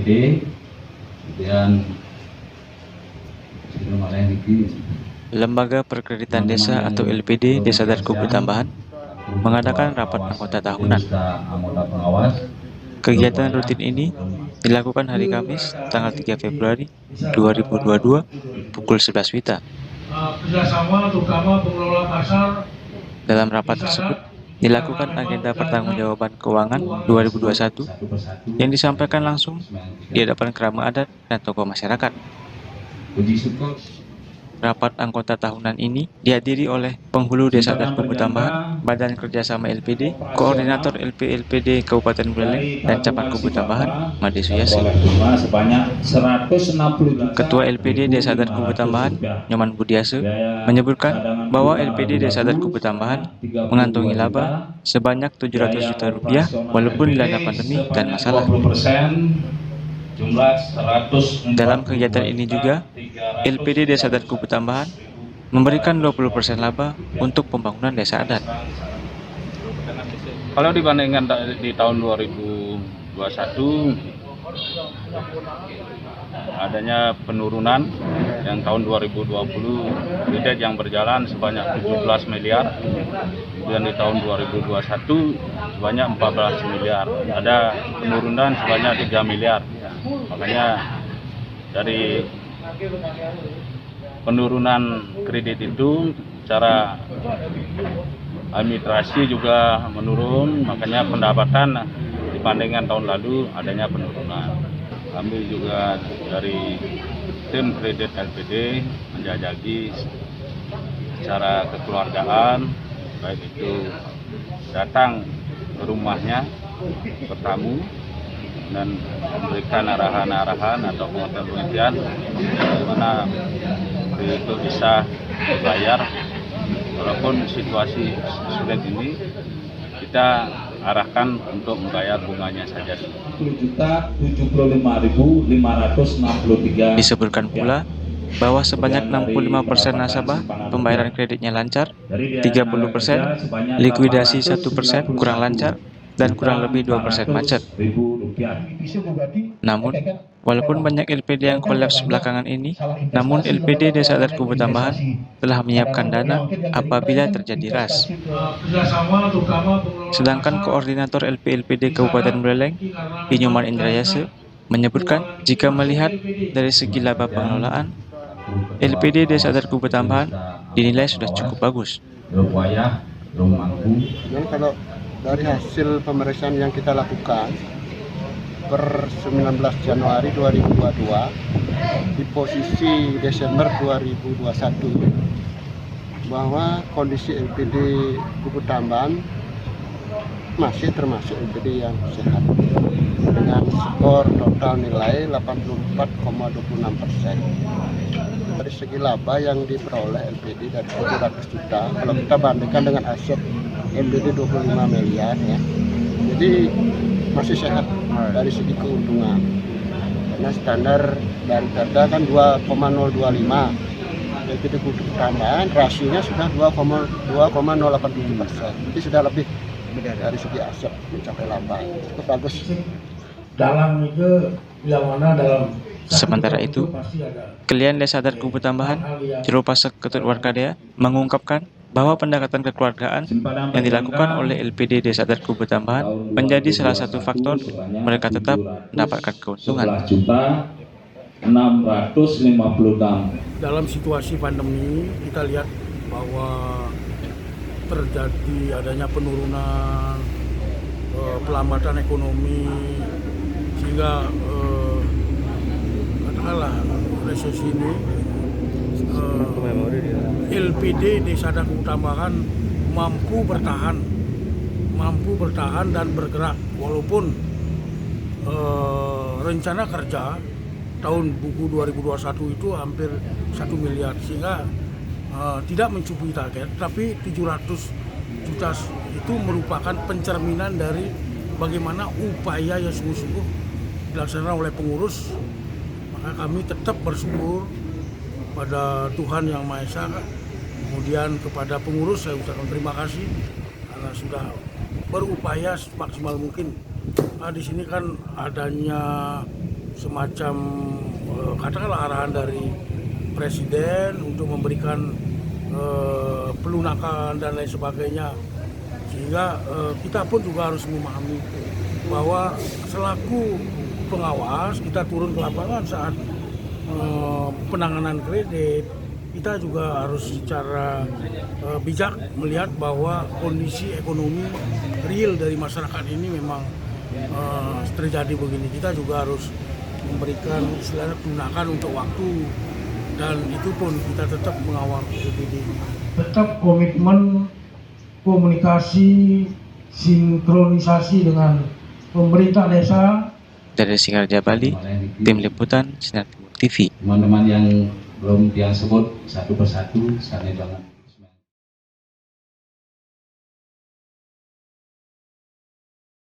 LPD, kemudian Lembaga Perkreditan Desa atau LPD Desa dan Kubu Tambahan mengadakan rapat anggota tahunan. Kegiatan rutin ini dilakukan hari Kamis, tanggal 3 Februari 2022, pukul 11 WITA. Kerjasama terutama pengelola pasar. Dalam rapat tersebut, dilakukan agenda pertanggungjawaban keuangan 2021 yang disampaikan langsung di hadapan keramat adat dan tokoh masyarakat. Rapat anggota tahunan ini dihadiri oleh penghulu Desa dan Kubu Tambahan, Badan Kerjasama LPD, Koordinator LPD Kabupaten Buleleng, dan Camat Kubu Tambahan, Made Suyasi. Ketua LPD Desa dan Kubu Tambahan, Nyoman Budiase, menyebutkan bahwa LPD Desa dan Kubu Tambahan mengantongi laba sebanyak 700 juta rupiah walaupun dilanda pandemi dan masalah. Dalam kegiatan ini juga, LPD Desa dan Kubu Tambahan memberikan 20% laba untuk pembangunan desa adat. Kalau dibandingkan di tahun 2021, adanya penurunan yang tahun 2020 kredit yang berjalan sebanyak 17 miliar, dan di tahun 2021 sebanyak 14 miliar, ada penurunan sebanyak 3 miliar. Makanya dari penurunan kredit itu cara administrasi juga menurun, makanya pendapatan dibandingkan tahun lalu adanya penurunan. Kami juga dari tim kredit LPD menjajaki secara kekeluargaan, baik itu datang ke rumahnya bertamu dan memberikan arahan-arahan atau pengertian bagaimana itu bisa dibayar. Walaupun situasi sulit ini, kita arahkan untuk membayar bunganya saja. 10.075.563. Disebutkan pula bahwa sebanyak 65% nasabah pembayaran kreditnya lancar, 30% likuidasi 1% kurang lancar, dan kurang lebih 2% macet. Namun, walaupun banyak LPD yang kolaps belakangan ini, namun LPD Desa dan Kubu Tambahan telah menyiapkan dana apabila terjadi ras. Sedangkan Koordinator LPD Kabupaten Buleleng, Nyoman Indrayase, menyebutkan jika melihat dari segi laba pengelolaan, LPD Desa dan Kubu Tambahan dinilai sudah cukup bagus. Kalau dari hasil pemeriksaan yang kita lakukan per 19 Januari 2022 di posisi Desember 2021, bahwa kondisi LPD Kubu Tambahan masih termasuk LPD yang sehat dengan skor total nilai 84,26%. Dari segi laba yang diperoleh LPD dari 700 juta, kalau kita bandingkan dengan aset LPD 25 miliar ya, jadi masih sehat dari segi keuntungan, karena standar dari Perda kan 2,025, LPD Kubu Tambahan rasionya sudah 2,087%, jadi sudah lebih dari segi aset mencapai laba, itu bagus. Dalam itu yang mana dalam. Sementara itu, Kelian Desa dan Kubu Tambahan, Juru Pasek Ketut Warkadea, mengungkapkan bahwa pendekatan kekeluargaan yang dilakukan oleh LPD Desa dan Kubu Tambahan menjadi salah satu faktor mereka tetap mendapatkan keuntungan. Dalam situasi pandemi, kita lihat bahwa terjadi adanya penurunan, pelambatan ekonomi, sehingga resesi ini, LPD Desa dan Kubu Tambahan mampu bertahan dan bergerak walaupun rencana kerja tahun buku 2021 itu hampir 1 miliar, sehingga tidak mencukupi target, tapi 700 juta itu merupakan pencerminan dari bagaimana upaya yang sungguh-sungguh dilaksanakan oleh pengurus. Maka kami tetap bersyukur pada Tuhan Yang Maha Esa, kemudian kepada pengurus saya ucapkan terima kasih karena sudah berupaya semaksimal mungkin. Di sini kan adanya semacam katakanlah arahan dari Presiden untuk memberikan pelunakan dan lain sebagainya, sehingga kita pun juga harus memahami bahwa selaku pengawas kita turun ke lapangan saat penanganan kredit, kita juga harus secara bijak melihat bahwa kondisi ekonomi real dari masyarakat ini memang terjadi begini. Kita juga harus memberikan istilahnya pelunakan untuk waktu, dan itu pun kita tetap mengawal LPD. Tetap komitmen komunikasi, sinkronisasi dengan pemerintah desa. Dari Singarja Bali, Tim Liputan Sinar Timur TV. Teman-teman yang belum yang sebut satu persatu, sana banget.